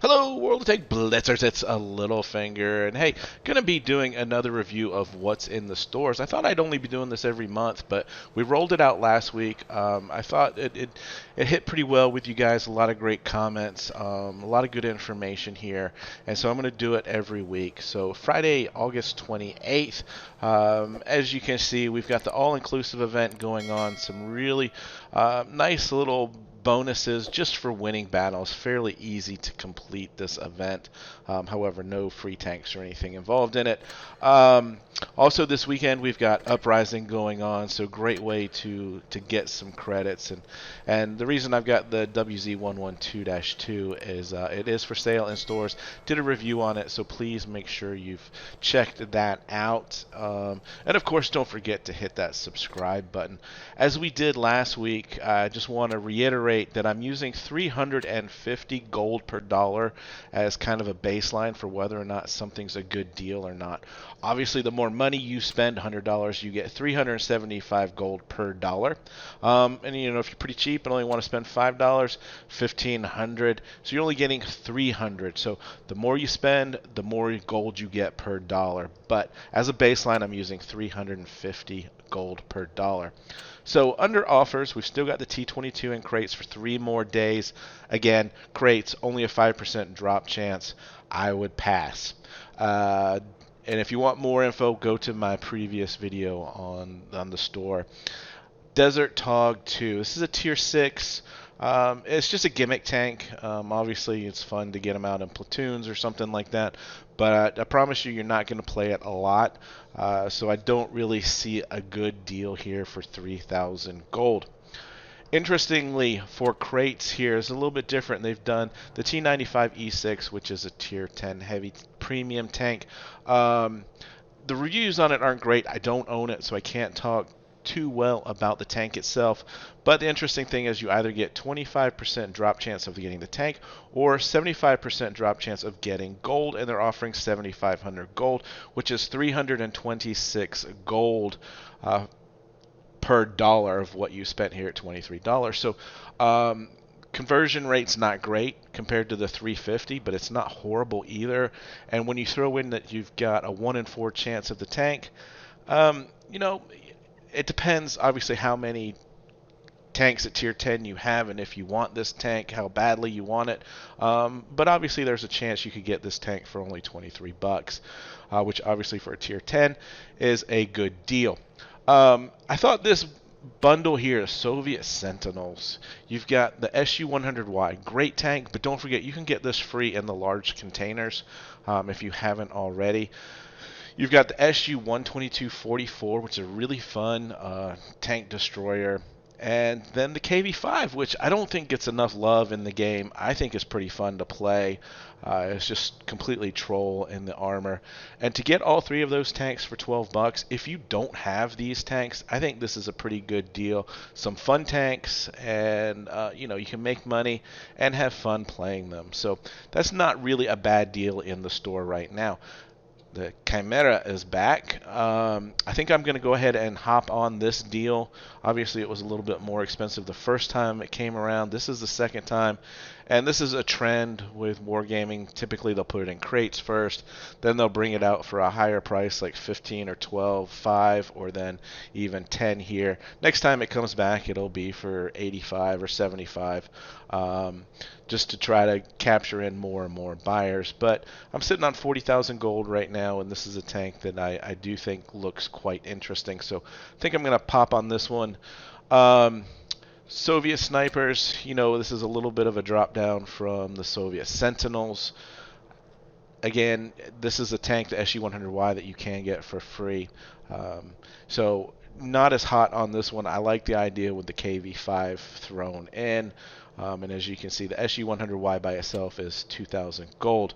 Hello, World of Tank Blitzers. It's a Littlefinger, and hey, gonna be doing another review of what's in the stores. I thought I'd only be doing this every month, but we rolled it out last week. I thought it hit pretty well with you guys. A lot of great comments, a lot of good information here, and so I'm gonna do it every week. So Friday, August 28th. As you can see, we've got the all-inclusive event going on. Some really nice little bonuses just for winning battles. Fairly easy to complete this event. However, no free tanks or anything involved in it. Also, this weekend we've got Uprising going on, so great way to get some credits. And the reason I've got the WZ112-2 is it is for sale in stores. Did a review on it, so please make sure you've checked that out. And of course, don't forget to hit that subscribe button. As we did last week, I just want to reiterate that I'm using 350 gold per dollar as kind of a baseline for whether or not something's a good deal or not. Obviously, the more money you spend, $100, you get 375 gold per dollar. And you know, if you're pretty cheap and only want to spend $5, 1,500. So you're only getting 300. So the more you spend, the more gold you get per dollar. But as a baseline, I'm using 350 gold per dollar. So under offers, we've still got the T22 in crates for 3 more days. Again, crates, only a 5% drop chance. I would pass. And if you want more info, go to my previous video on the store. Desert Tog 2. This is a tier 6. It's just a gimmick tank. Obviously, it's fun to get them out in platoons or something like that. But I promise you, you're not going to play it a lot. So I don't really see a good deal here for 3,000 gold. Interestingly, for crates here is a little bit different. They've done the T25 E6, which is a tier 10 heavy premium tank. The reviews on it aren't great. I don't own it, so I can't talk too well about the tank itself. But the interesting thing is you either get 25% drop chance of getting the tank or 75% drop chance of getting gold, and they're offering 7,500 gold, which is 326 gold per dollar of what you spent here at $23. So conversion rate's not great compared to the 350, but it's not horrible either. And when you throw in that you've got a 1 in 4 chance of the tank, you know, it depends obviously how many tanks at tier 10 you have and if you want this tank, how badly you want it. But obviously there's a chance you could get this tank for only 23 bucks, which obviously for a tier 10 is a good deal. I thought this bundle here, Soviet Sentinels, you've got the SU-100Y, great tank, but don't forget you can get this free in the large containers if you haven't already. You've got the SU-122-44, which is a really fun tank destroyer. And then the KV-5, which I don't think gets enough love in the game. I think is pretty fun to play. It's just completely troll in the armor. And to get all 3 of those tanks for 12 bucks, if you don't have these tanks, I think this is a pretty good deal. Some fun tanks, and you know, you can make money and have fun playing them. So that's not really a bad deal in the store right now. The Chimera is back. I think I'm going to go ahead and hop on this deal. Obviously, it was a little bit more expensive the first time it came around. This is the second time. And this is a trend with wargaming. Typically, they'll put it in crates first. Then they'll bring it out for a higher price, like 15 or 12, 5, or then even 10 here. Next time it comes back, it'll be for 85 or 75. Just to try to capture in more and more buyers. But I'm sitting on 40,000 gold right now, and this is a tank that I do think looks quite interesting. So I think I'm going to pop on this one. Soviet snipers, you know, this is a little bit of a drop down from the Soviet Sentinels. Again, this is a tank, the SU-100Y, that you can get for free. So not as hot on this one. I like the idea with the KV-5 thrown in. And as you can see, the SU-100Y by itself is 2,000 gold.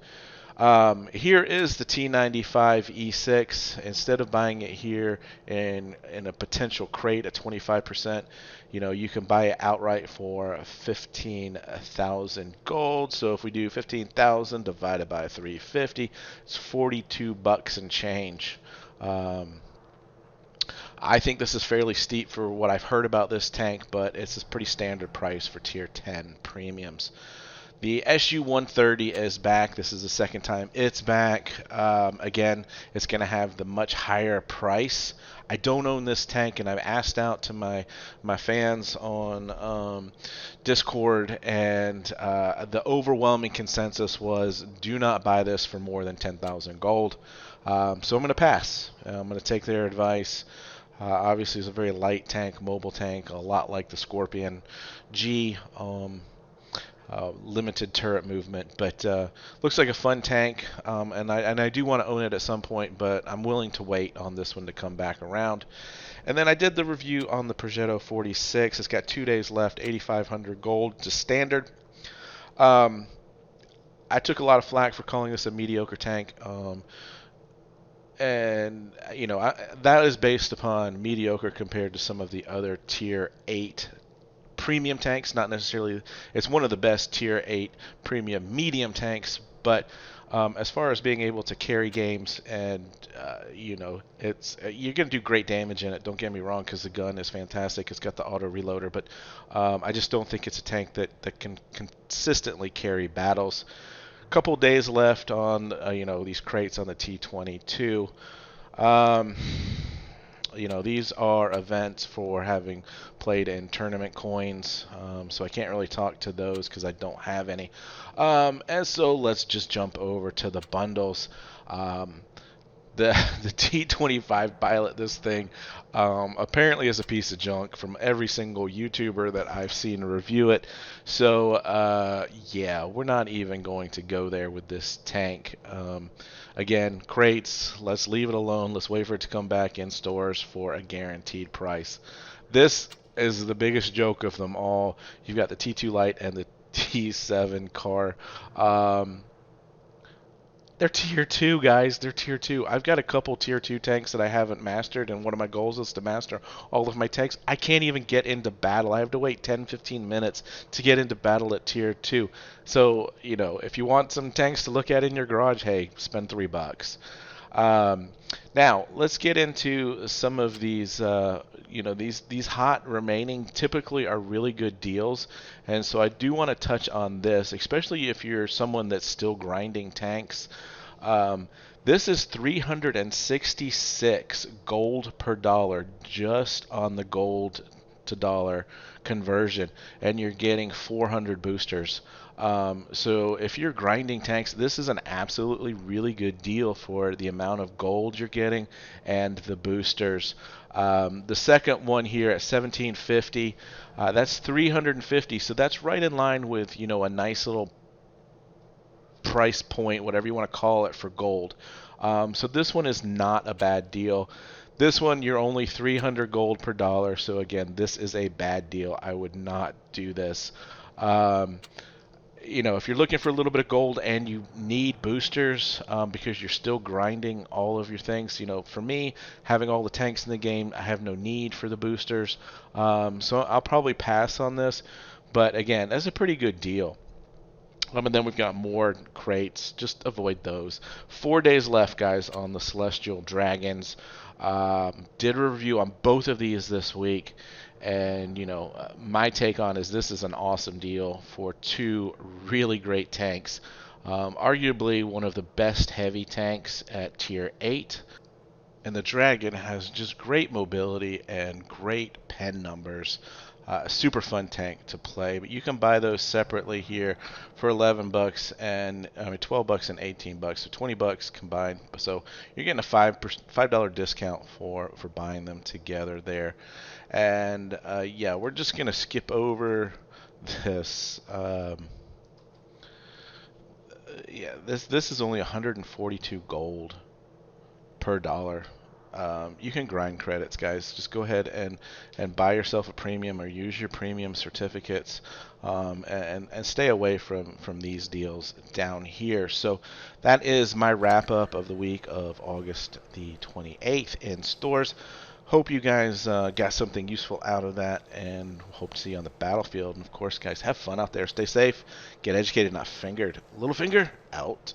Here is the T95 E6. Instead of buying it here in a potential crate at 25%, you know, you can buy it outright for 15,000 gold. So if we do 15,000 divided by 350, it's 42 bucks and change. I think this is fairly steep for what I've heard about this tank, but it's a pretty standard price for tier 10 premiums. The SU-130 is back. This is the second time it's back. Again, it's going to have the much higher price. I don't own this tank, and I've asked out to my fans on Discord, and the overwhelming consensus was do not buy this for more than 10,000 gold. So I'm going to pass. I'm going to take their advice. Obviously, it's a very light tank, mobile tank, a lot like the Scorpion G. Limited turret movement, but looks like a fun tank, and I do want to own it at some point, but I'm willing to wait on this one to come back around. And then I did the review on the Progetto 46. It's got 2 days left, 8,500 gold, just standard. I took a lot of flack for calling this a mediocre tank, and that is based upon mediocre compared to some of the other tier 8 premium tanks. Not necessarily, it's one of the best tier 8 premium medium tanks, but as far as being able to carry games, and it's you're going to do great damage in it, don't get me wrong, because the gun is fantastic. It's got the auto reloader, but I just don't think it's a tank that can consistently carry battles. A couple days left on these crates on the T22. These are events for having played in tournament coins, so I can't really talk to those because I don't have any. And so let's just jump over to the bundles. The T25 Pilot, this thing apparently is a piece of junk from every single YouTuber that I've seen review it. So yeah, we're not even going to go there with this tank. Again, crates, let's leave it alone. Let's wait for it to come back in stores for a guaranteed price. This is the biggest joke of them all. You've got the T2 Lite and the T7 car. They're tier 2, guys. They're tier 2. I've got a couple tier 2 tanks that I haven't mastered, and one of my goals is to master all of my tanks. I can't even get into battle. I have to wait 10-15 minutes to get into battle at tier 2. So, if you want some tanks to look at in your garage, hey, spend $3. Now, let's get into some of these, these hot remaining typically are really good deals. And so I do want to touch on this, especially if you're someone that's still grinding tanks. This is 366 gold per dollar just on the gold to dollar conversion, and you're getting 400 boosters. So if you're grinding tanks, this is an absolutely really good deal for the amount of gold you're getting and the boosters. The second one here at 1750, that's 350, so that's right in line with a nice little price point, whatever you want to call it, for gold. So this one is not a bad deal. This one, you're only 300 gold per dollar, so again, this is a bad deal. I would not do this. If you're looking for a little bit of gold and you need boosters because you're still grinding all of your things, for me, having all the tanks in the game, I have no need for the boosters. So I'll probably pass on this, but again, that's a pretty good deal. And then we've got more crates. Just avoid those. 4 days left, guys, on the Celestial Dragons. Did a review on both of these this week. And, my take on is this is an awesome deal for two really great tanks. Arguably one of the best heavy tanks at Tier 8. And the Dragon has just great mobility and great pen numbers. Super fun tank to play, but you can buy those separately here for $11 and $12 and $18, so $20 combined. So you're getting a $5 discount for buying them together there. And yeah, we're just gonna skip over this. Yeah, this is only 142 gold per dollar. You can grind credits, guys. Just go ahead and buy yourself a premium or use your premium certificates, and stay away from these deals down here. So that is my wrap up of the week of August the 28th in stores. Hope you guys got something useful out of that, and hope to see you on the battlefield. And of course, guys, have fun out there. Stay safe. Get educated, not fingered. Littlefinger out.